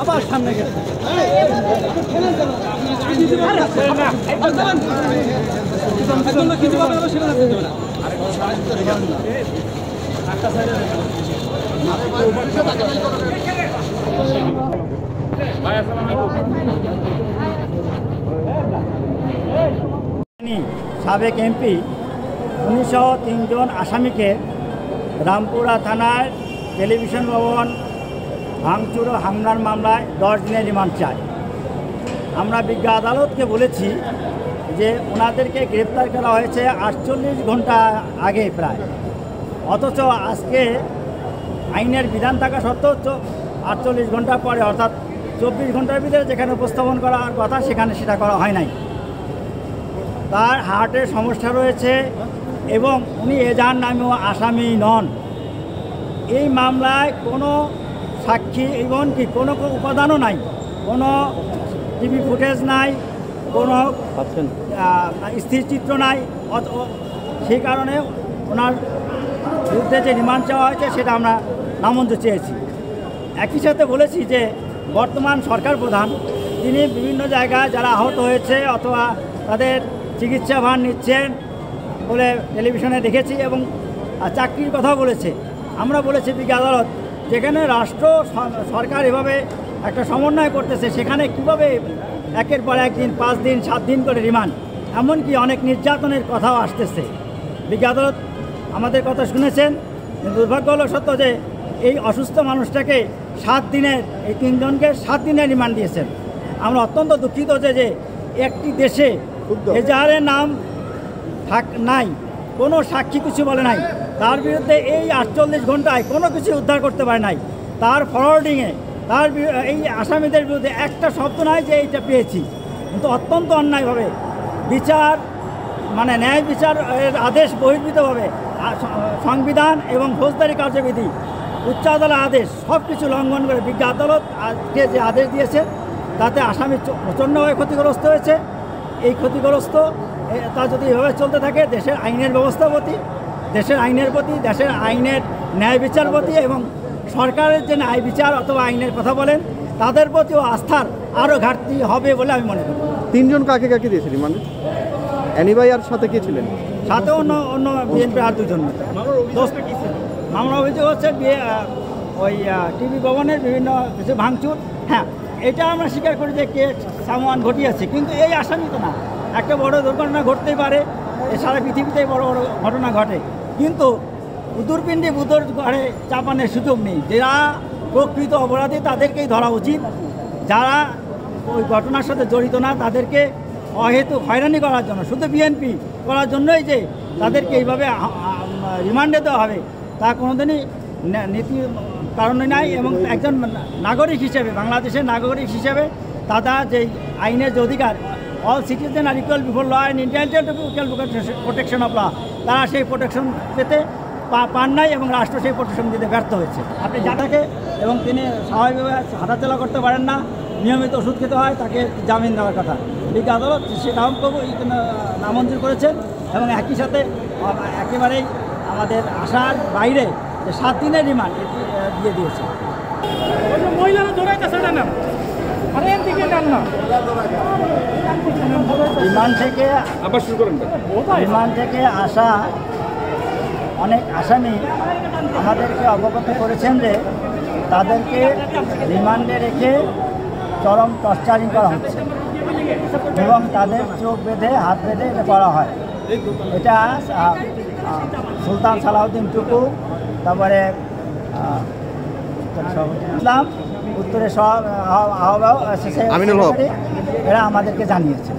আবার সামনে গেছে সাবেক এমপি ১৯০৩ জন আসামিকে রামপুরা থানার টেলিভিশন ভবন ভাঙচুর ও হামলার মামলায় ১০ দিনের রিমান্ড চায়। আমরা বিজ্ঞ আদালতকে বলেছি যে ওনাদেরকে গ্রেপ্তার করা হয়েছে ৪৮ ঘন্টা আগে প্রায়, অথচ আজকে আইনের বিধান থাকা সত্ত্বেও ৪৮ ঘন্টা পরে অর্থাৎ ২৪ ঘন্টার ভিতরে যেখানে উপস্থাপন করার কথা সেখানে সেটা করা হয় নাই। তার হার্টের সমস্যা রয়েছে এবং উনি এজাহার নামেও আসামি নন। এই মামলায় কোনো সাক্ষী এবং কি কোনো উপাদানও নাই, কোনো টিভি ফুটেজ নাই, কোনো স্থিরচিত্র নাই। সেই কারণে ওনার বিরুদ্ধে যে রিমান্ড চাওয়া হয়েছে সেটা আমরা নামঞ্জুর চেয়েছি। একই সাথে বলেছি যে বর্তমান সরকার প্রধান তিনি বিভিন্ন জায়গায় যারা আহত হয়েছে অথবা তাদের চিকিৎসা ভার নিচ্ছেন বলে টেলিভিশনে দেখেছি এবং চাকরির কথা বলেছে। আমরা বলেছি বিজ্ঞ আদালত যেখানে রাষ্ট্র সরকার এভাবে একটা সমন্বয় করতেছে সেখানে কীভাবে একের পর একদিন ৫ দিন ৭ দিন করে রিমান্ড, এমনকি অনেক নির্যাতনের কথাও আসতেছে। বিজ্ঞ আদালত আমাদের কথা শুনেছেন। দুর্ভাগ্য হলো সত্য যে এই অসুস্থ মানুষটাকে 7 দিনের এই 3 জনকে 7 দিনের রিমান্ড দিয়েছেন। আমরা অত্যন্ত দুঃখিত যে একটি দেশে এজাহারের নাম নাই, কোনো সাক্ষী কিছু বলে নাই, তার বিরুদ্ধে এই ৪৮ ঘন্টায় কোনো কিছু উদ্ধার করতে পারে নাই। তার ফরওয়ার্ডিংয়ে তার এই আসামিদের বিরুদ্ধে একটা শব্দ নাই যে এইটা পেয়েছি, কিন্তু অত্যন্ত অন্যায়ভাবে বিচার মানে ন্যায় বিচার এর আদেশ বহির্ভূতভাবে সংবিধান এবং ফৌজদারি কার্যবিধি উচ্চ আদালত আদেশ সব কিছু লঙ্ঘন করে বিজ্ঞ আদালত আজকে যে আদেশ দিয়েছে তাতে আসামি প্রচণ্ডভাবে ক্ষতিগ্রস্ত হয়েছে। এই ক্ষতিগ্রস্ত তা যদি এভাবে চলতে থাকে দেশের আইনের ব্যবস্থা প্রতি, দেশের আইনের প্রতি, দেশের আইনের ন্যায় বিচার প্রতি এবং সরকারের যে ন্যায় বিচার অথবা আইনের কথা বলেন তাদের প্রতিও আস্থার আরও ঘাটতি হবে বলে আমি মনে করি। 3 জন কাকে কাকে দিয়েছিলেন মানে অ্যানিভাই আর সাথে কে ছিলেন? সাথে অন্য বিএনপি আর 2 জন। মামলার অভিযোগ হচ্ছে ওই টিভি ভবনের বিভিন্ন কিছু ভাঙচুর। হ্যাঁ, এটা আমরা স্বীকার করি যে কে সামান ঘটিয়েছে, কিন্তু এই আসামি তো না। একটা বড় দুর্ঘটনা ঘটতেই পারে, সারা পৃথিবীতেই বড় বড় ঘটনা ঘটে, কিন্তু উদুরপিণ্ডি বুদর ঘরে চাপানোর সুযোগ নেই। যারা প্রকৃত অপরাধী তাদেরকেই ধরা উচিত, যারা ওই ঘটনার সাথে জড়িত না তাদেরকে অহেতু হয়রানি করার জন্য, শুধু বিএনপি করার জন্যই যে তাদেরকে এইভাবে রিমান্ডে দেওয়া হবে তা কোনোদিনই নীতি কারণে নাই। এবং একজন নাগরিক হিসেবে, বাংলাদেশের নাগরিক হিসেবে তারা যে আইনের যে অধিকার, all citizen are equal before law and entitled to equal protection of law, তারা সেই প্রোটেকশন পেতে পান নাই এবং রাষ্ট্র সেই প্রোটেকশন দিতে ব্যর্থ হয়েছে। আপনি যাটাকে এবং তিনি স্বাভাবিকভাবে হাঁটাচলা করতে পারেন না, নিয়মিত ওষুধ খেতে হয়, তাকে জামিন দেওয়ার কথা। বিজ্ঞ আদালত সেটাও নামঞ্জুর করেছেন এবং একই সাথে একেবারেই আমাদের আশার বাইরে যে 7 দিনের রিমান্ড দিয়ে দিয়েছে। রিমান্ড থেকে আসা অনেক আসামি আমাদেরকে অবগত করেছেন যে তাদেরকে রিমান্ডে রেখে চরম টর্চারিং করা হচ্ছে এবং তাদের চোখ বেঁধে হাত বেঁধে এটা করা হয়। এটা সুলতান সালাউদ্দিন টুকু, তারপরে ইসলাম উত্তরে সব আহ্বায়ক এরা আমাদেরকে জানিয়েছে।